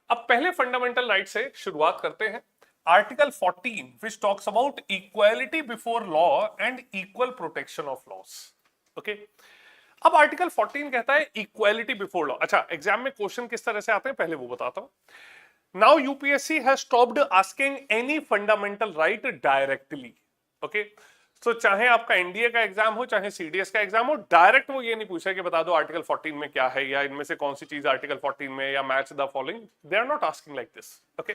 अब पहले fundamental right से शुरुआत करते हैं। Article 14 which talks about equality before law and equal protection of loss. Okay, अब आर्टिकल 14 कहता है इक्वालिटी बिफोर लॉ। अच्छा, एग्जाम में क्वेश्चन किस तरह से आते हैं पहले वो बताता हूं। Now UPSC has stopped asking any fundamental right directly. Okay, तो चाहे आपका एनडीए का एग्जाम हो चाहे सीडीएस का एग्जाम हो, डायरेक्ट वो ये नहीं पूछा कि बता दो आर्टिकल 14 में क्या है या इनमें से कौन सी चीज आर्टिकल 14 में, या match the following. They are not asking like this. Okay,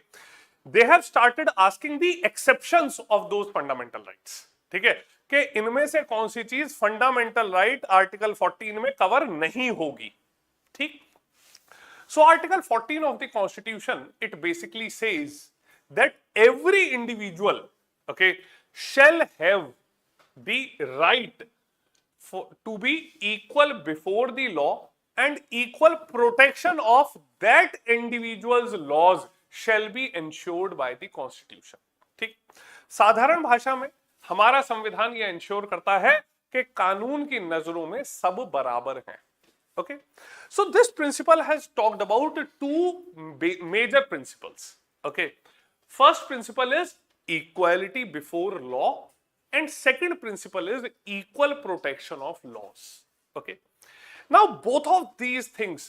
they have started asking the exceptions of those fundamental rights. ठीक है, कि इनमें से कौन सी चीज फंडामेंटल राइट आर्टिकल 14 में कवर नहीं होगी। ठीक, so article 14 of the constitution, it basically says that every individual, okay, shall have the right to be equal before the law and equal protection of that individual's laws shall be ensured by the constitution। ठीक, साधारण भाषा में हमारा संविधान यह ensure करता है कि कानून की नजरों में सब बराबर हैं। Okay, so this principle has talked about two major principles. Okay, first principle is equality before law and second principle is equal protection of laws. Okay, now both of these things,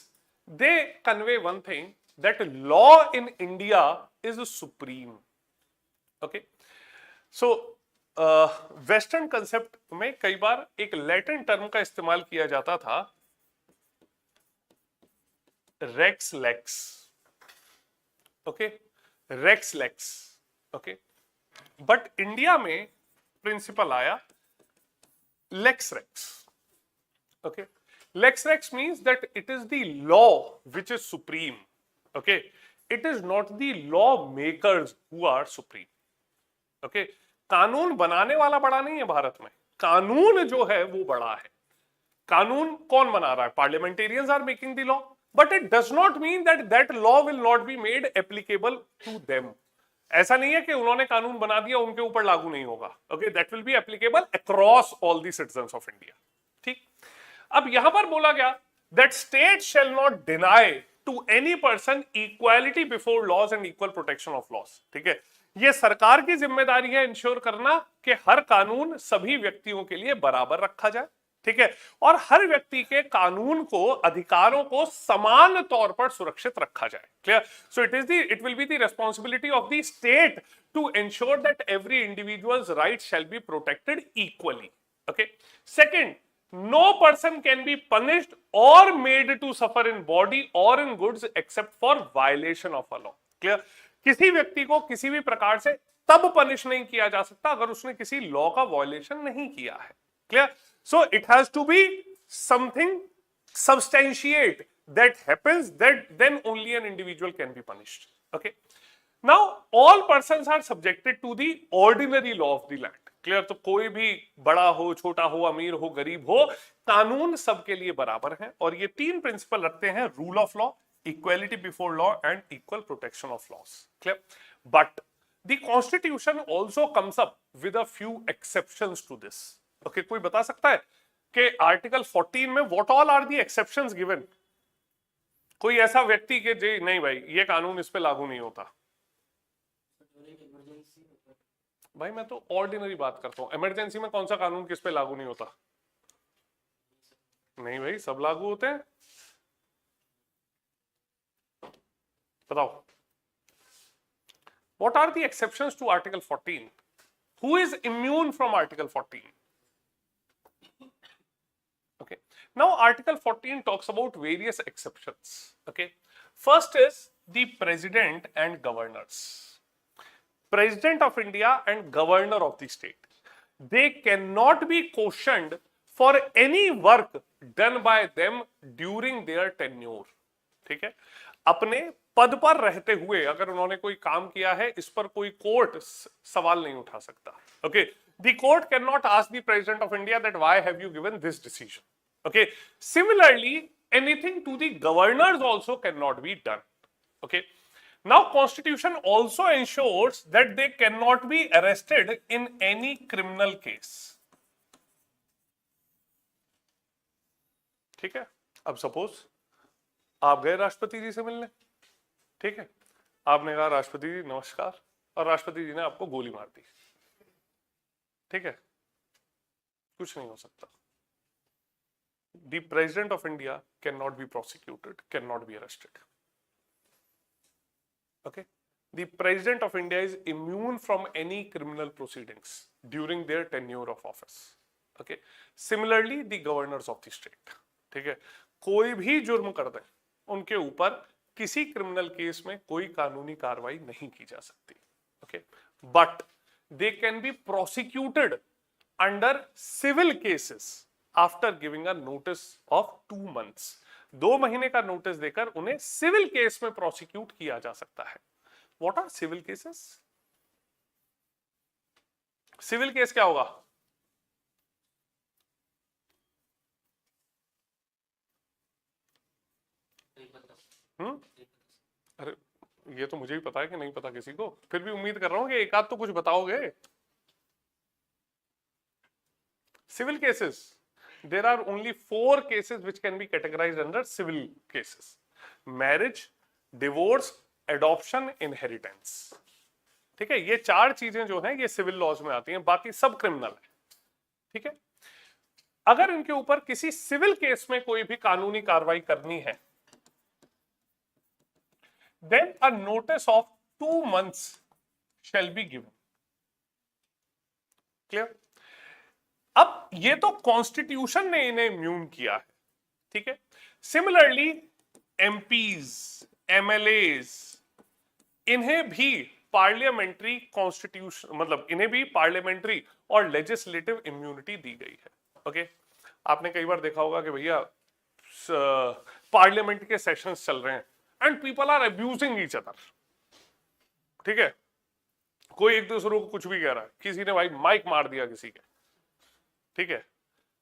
they convey one thing, that law in India is supreme. Okay, so western concept में कई बार एक Latin term का इस्तेमाल किया जाता था, rex lex. Okay, rex lex. Okay, but India में principle आया lex rex. Okay, lex rex means that it is the law which is supreme. Okay, it is not the law makers who are supreme. Okay, कानून बनाने वाला बड़ा नहीं है भारत में, कानून जो है वो बड़ा है। कानून कौन बना रहा है? Parliamentarians are making the law, but it does not mean that that law will not be made applicable to them। ऐसा नहीं है कि उन्होंने कानून बना दिया उनके ऊपर लागू नहीं होगा। Okay, that will be applicable across all the citizens of India. ठीक, अब यहां पर बोला गया that state shall not deny to any person equality before laws and equal protection of laws. ठीक है, यह सरकार की जिम्मेदारी है इंश्योर करना कि हर कानून सभी व्यक्तियों के लिए बराबर रखा जाए। ठीक है, और हर व्यक्ति के कानून को, अधिकारों को समान तौर पर सुरक्षित रखा जाए। Clear? So it will be the responsibility of the state to ensure that every individual's rights shall be protected equally. Okay, second, no person can be punished or made to suffer in body or in goods except for violation of a law. Clear? किसी व्यक्ति को किसी भी प्रकार से तब punish नहीं किया जा सकता अगर उसने किसी लॉ का वायलेशन नहीं किया है। Clear? So it has to be something substantiate that happens, that then only an individual can be punished. Okay. Now all persons are subjected to the ordinary law of the land. Clear? तो कोई भी बड़ा हो, छोटा हो, अमीर हो, गरीब हो, कानून सबके लिए बराबर है। और ये तीन प्रिंसिपल रखते हैं: rule of law, equality before law and equal protection of loss. Clear? But the constitution also comes up with a few exceptions to this. Okay, कोई बता सकता है कि आर्टिकल 14 में what all are the exceptions given? कोई ऐसा व्यक्ति के जी नहीं भाई ये कानून इस पे लागू नहीं होता। भाई मैं तो ऑर्डिनरी बात करता हूं, इमरजेंसी में कौन सा कानून किस पे लागू नहीं होता? नहीं भाई, सब लागू होते हैं। बताओ, what are the exceptions to article 14? Who is immune from article 14? Okay, now article 14 talks about various exceptions. Okay, first is the president and governors. President of India and governor of the state, they cannot be questioned for any work done by them during their tenure. ठीक है, अपने पद पर रहते हुए अगर उन्होंने कोई काम किया है, इस पर कोई कोर्ट सवाल नहीं उठा सकता। Okay, the court can not ask the president of India that why have you given this decision. Okay, similarly anything to the governors also can not be done. Okay, now constitution also ensures that they can not be arrested in any criminal case. ठीक है, अब suppose आप गए राष्ट्रपति जी से मिलने, ठीक है, आपने कहा राष्ट्रपति जी नमस्कार, और राष्ट्रपति जी ने आपको गोली मार दी, ठीक है, कुछ नहीं हो सकता। The president of India cannot be prosecuted, cannot be arrested. Okay, the president of India is immune from any criminal proceedings during their tenure of office. Okay, similarly the governors of the state, ठीक है, कोई भी जुर्म कर दें उनके ऊपर किसी क्रिमिनल केस में कोई कानूनी कार्रवाई नहीं की जा सकती। Okay, but they can be prosecuted under civil cases after giving a notice of 2 months। 2 महीने का नोटिस देकर उन्हें सिविल केस में प्रोसिक्यूट किया जा सकता है। What are civil cases? Civil case क्या होगा? अरे ये तो मुझे भी पता है कि नहीं पता किसी को, फिर भी उम्मीद कर रहा हूं कि एक आध तो कुछ बताओगे। Civil cases, there are only 4 cases which can be categorized under civil cases: marriage, divorce, adoption, inheritance। ठीक है, ये 4 चीजें जो हैं ये सिविल लॉज में आती हैं, बाकी सब क्रिमिनल है। ठीक है, अगर इनके ऊपर किसी सिविल केस में कोई भी कानूनी कार्रवाई करनी है, then a notice of 2 months shall be given। Clear? अब ये तो कॉन्स्टिट्यूशन ने इन्हें इम्यून किया है, ठीक है। सिमिलरली एमपीज, एमएलएज, इन्हें भी पार्लियामेंट्री कॉन्स्टिट्यूशन, मतलब इन्हें भी पार्लियामेंट्री और लेजिस्लेटिव इम्यूनिटी दी गई है। ओके, आपने कई बार देखा होगा कि भैया पार्लियामेंट के सेशंस चल रहे हैं and people are abusing each other, ठीक है, कोई एक दूसरे को कुछ भी कह रहा है, किसी ने भाई माइक मार दिया किसी के, ठीक है।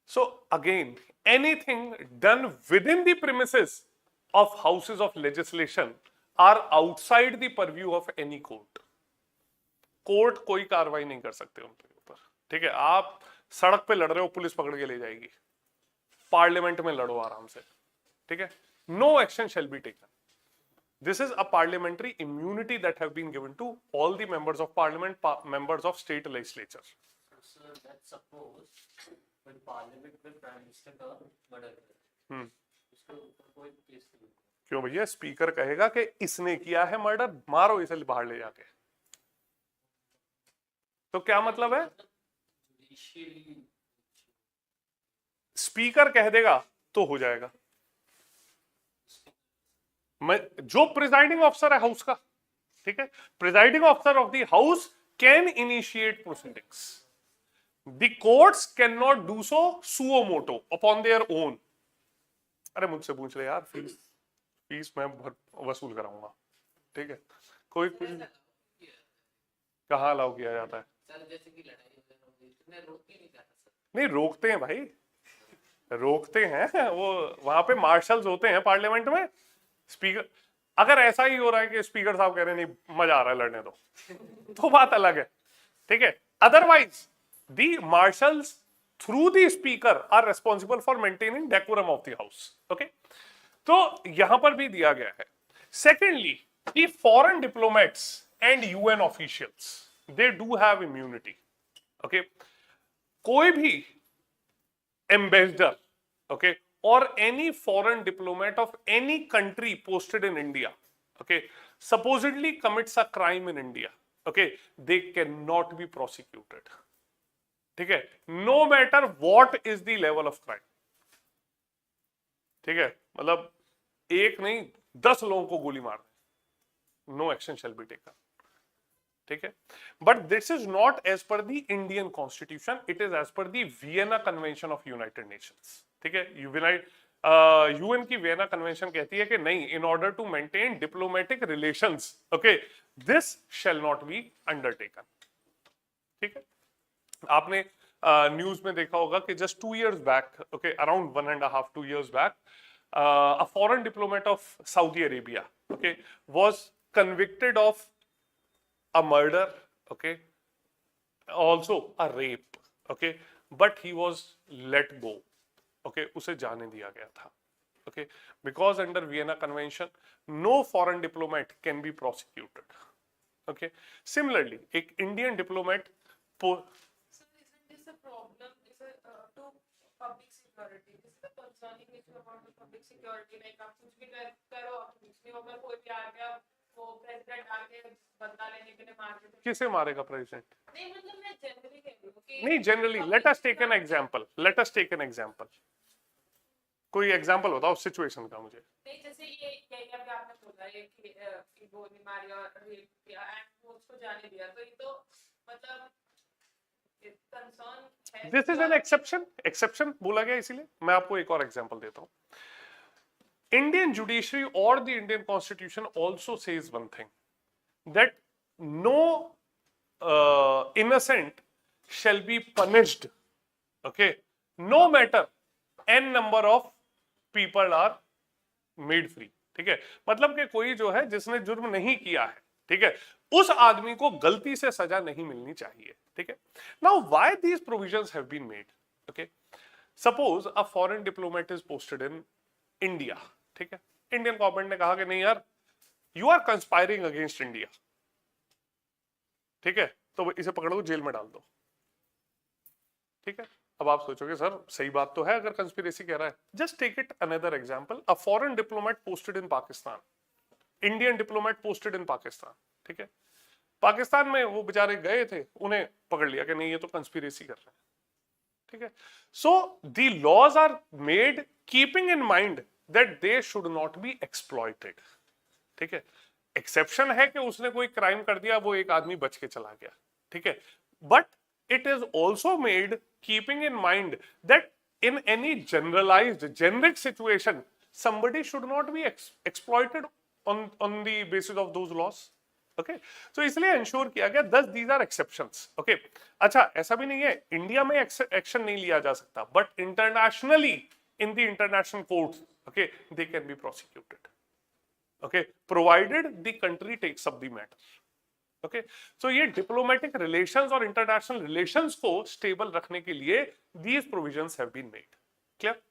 So again anything done with in the premises of houses of legislation are outside the purview of any court. Court कोई कार्रवाई नहीं कर सकते उनके ऊपर, ठीक है। आप सड़क पे लड़ रहे हो, पुलिस पकड़ के ले जाएगी, पार्लियामेंट में लड़ो आराम से, ठीक है। No action shall be taken. This is a parliamentary immunity that have been given to all the members of parliament, members of state legislature. So let's suppose when parliament में prime minister का murder है, उसके ऊपर कोई case नहीं। क्यों भैया? Speaker कहेगा कि इसने किया है मर्डर, मारो इसे बाहर ले जाके। तो क्या मतलब है? स्पीकर कह देगा तो हो जाएगा। जो प्रिजाइडिंग ऑफिसर है हाउस का, ठीक है, presiding officer of the house can initiate proceedings. The courts can not do so suo motu upon their own. अरे मुझसे पूछ ले यार, फीस मैं वसूल कराऊंगा, ठीक है। कोई कुछ कहाँ अलाउ किया जाता है? सर जैसे कि लड़ाई नहीं रोकते हैं भाई, रोकते हैं, वो वहां पे मार्शल्स होते हैं पार्लियामेंट में। स्पीकर अगर ऐसा ही हो रहा है कि स्पीकर साहब कह रहे हैं नहीं मजा आ रहा है लड़ने दो, तो बात अलग है, ठीक है। Otherwise the marshals through the speaker are responsible for maintaining decorum of the house. Okay, तो यहां पर भी दिया गया है। Secondly, the foreign diplomats and UN officials they do have immunity. Okay, कोई भी ambassador, okay, or any foreign diplomat of any country posted in India, okay, supposedly commits a crime in India, okay, they cannot be prosecuted, ठीक है, no matter what is the level of crime, ठीक है। मतलब एक नहीं 10 लोगों को गोली मार, no action shall be taken, ठीक है। But this is not as per the Indian constitution, it is as per the Vienna Convention of United Nations, ठीक है। यूएन की वियना कन्वेंशन कहती है कि नहीं, in order to maintain diplomatic relations, okay, this shall not be undertaken, ठीक है। आपने न्यूज में देखा होगा कि just 2 years back, okay, around 1.5 2 years back, a foreign diplomat of Saudi Arabia, okay, was convicted of a murder, okay, also a rape, okay, but he was let go, okay, उसे जाने दिया गया था, Okay, because under Vienna Convention, no foreign diplomat can be prosecuted. Okay, similarly, एक Indian diplomat So isn't this a problem? Is it to public security? This is a concerning issue about the public security. Like आप कुछ भी करो, आप कुछ नहीं होगा, कोई भी आ गया, वो president आके बदला लेने के लिए मार देते। किसे मारेगा president? नहीं मतलब मैं generally कह रही हूँ कि नहीं, generally, let us take an example. Let us take an example. कोई एग्जाम्पल बताओ सिचुएशन का मुझे। नहीं जैसे ये अभी आपने बोला ये कि गोली मारी और रेप किया एंड वो उसको जाने दिया, तो ये तो मतलब कंसर्न है। दिस इज एन एक्सेप्शन बोला गया, इसीलिए मैं आपको एक और एग्जांपल देता हूं। इंडियन जुडिशरी और the Indian constitution also says one thing that no innocent shall be punished, okay, no matter n number of people are made free। ठीक है, मतलब कि कोई जो है जिसने जुर्म नहीं किया है, ठीक है, उस आदमी को गलती से सजा नहीं मिलनी चाहिए। ठीक है, now why these provisions have been made? Okay, suppose a foreign diplomat is posted in India. ठीक है, इंडियन गवर्नमेंट ने कहा कि नहीं यार, you are conspiring against India. ठीक है, तो इसे पकड़ो, जेल में डाल दो। ठीक है, अब आप सोचोगे सर सही बात तो है अगर कंस्पिरेसी कह रहा है। Just take it another example, a foreign diplomat posted in Pakistan, Indian diplomat posted in Pakistan. ठीक है, पाकिस्तान में वो बेचारे गए थे, उन्हें पकड़ लिया कि नहीं ये तो कंस्पिरेसी कर रहे हैं। ठीक है, so the laws are made keeping in mind that they should not be exploited. ठीक है, एक्सेप्शन है कि उसने कोई क्राइम कर दिया, वो एक आदमी बच के चला गया। ठीक है, but it is also made keeping in mind that in any generalized generic situation somebody should not be exploited on the basis of those laws। okay, so इसलिए इंश्योर किया गया, thus these are exceptions। okay, अच्छा ऐसा भी नहीं है India में action नहीं लिया जा सकता, but internationally in the international courts, okay, they can be prosecuted, okay, provided the country takes up the matter। Okay, so ये डिप्लोमेटिक रिलेशंस और इंटरनेशनल रिलेशंस को स्टेबल रखने के लिए these provisions have been made. Clear?